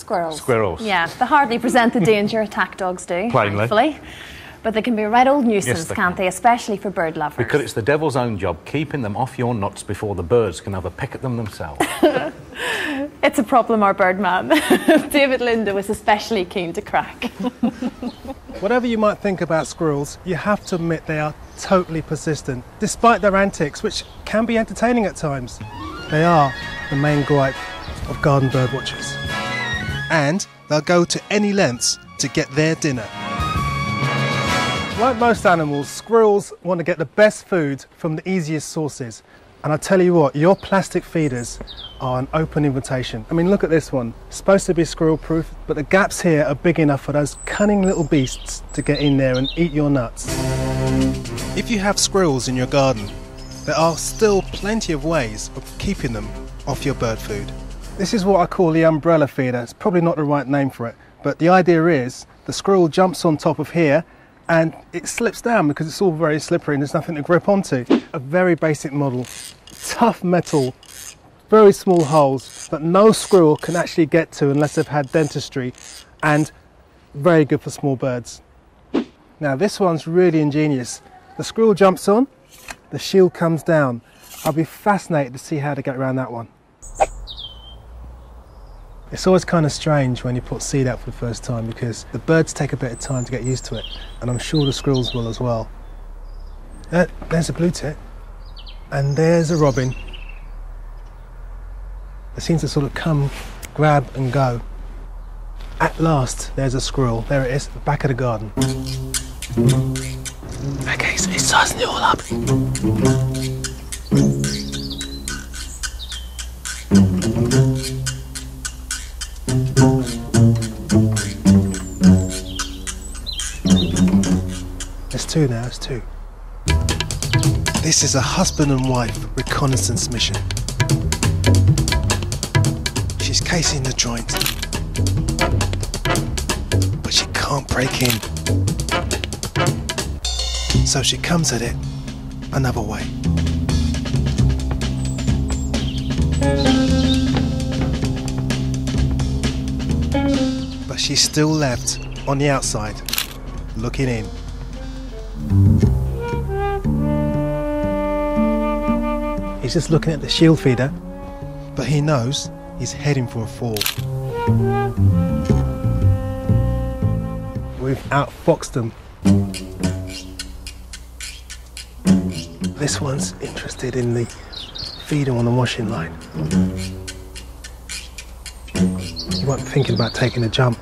Squirrels. Squirrels. Yeah, they hardly present the danger attack dogs do, Plainly. thankfully. But they can be a right old nuisance, Yes, they can't can. they? Especially for bird lovers. Because it's the devil's own job keeping them off your nuts before the birds can have a peck at them themselves. It's a problem our birdman, David Linda, was especially keen to crack. Whatever you might think about squirrels, you have to admit they are totally persistent, despite their antics, which can be entertaining at times. They are the main gripe of garden bird watchers. And they'll go to any lengths to get their dinner. Like most animals, squirrels want to get the best food from the easiest sources. And I tell you what, your plastic feeders are an open invitation. I mean, look at this one. It's supposed to be squirrel proof, but the gaps here are big enough for those cunning little beasts to get in there and eat your nuts. If you have squirrels in your garden, there are still plenty of ways of keeping them off your bird food. This is what I call the umbrella feeder. It's probably not the right name for it, but the idea is the squirrel jumps on top of here and it slips down because it's all very slippery and there's nothing to grip onto. A very basic model, tough metal, very small holes that no squirrel can actually get to unless they've had dentistry, and very good for small birds. Now this one's really ingenious. The squirrel jumps on, the shield comes down. I'll be fascinated to see how to get around that one. It's always kind of strange when you put seed out for the first time because the birds take a bit of time to get used to it, and I'm sure the squirrels will as well. There's a blue tit, and there's a robin. They seem to sort of come, grab and go. At last, there's a squirrel. There it is, at the back of the garden. Okay, so he's sizing it all up. There's two now, there's two. This is a husband and wife reconnaissance mission. She's casing the joint, but she can't break in. So she comes at it another way. But she's still left on the outside, looking in. He's just looking at the shield feeder, but he knows he's heading for a fall. We've outfoxed them. This one's interested in the feeder on the washing line. He won't be thinking about taking a jump.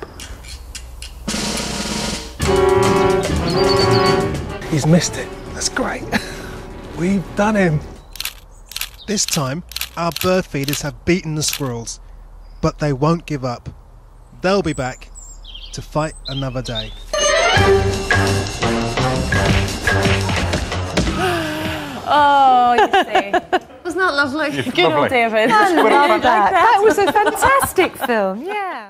He's missed it. That's great. We've done him. This time, our bird feeders have beaten the squirrels, but they won't give up. They'll be back to fight another day. Oh, you see. Wasn't that lovely? Good old David. I love that. That was a fantastic film, yeah.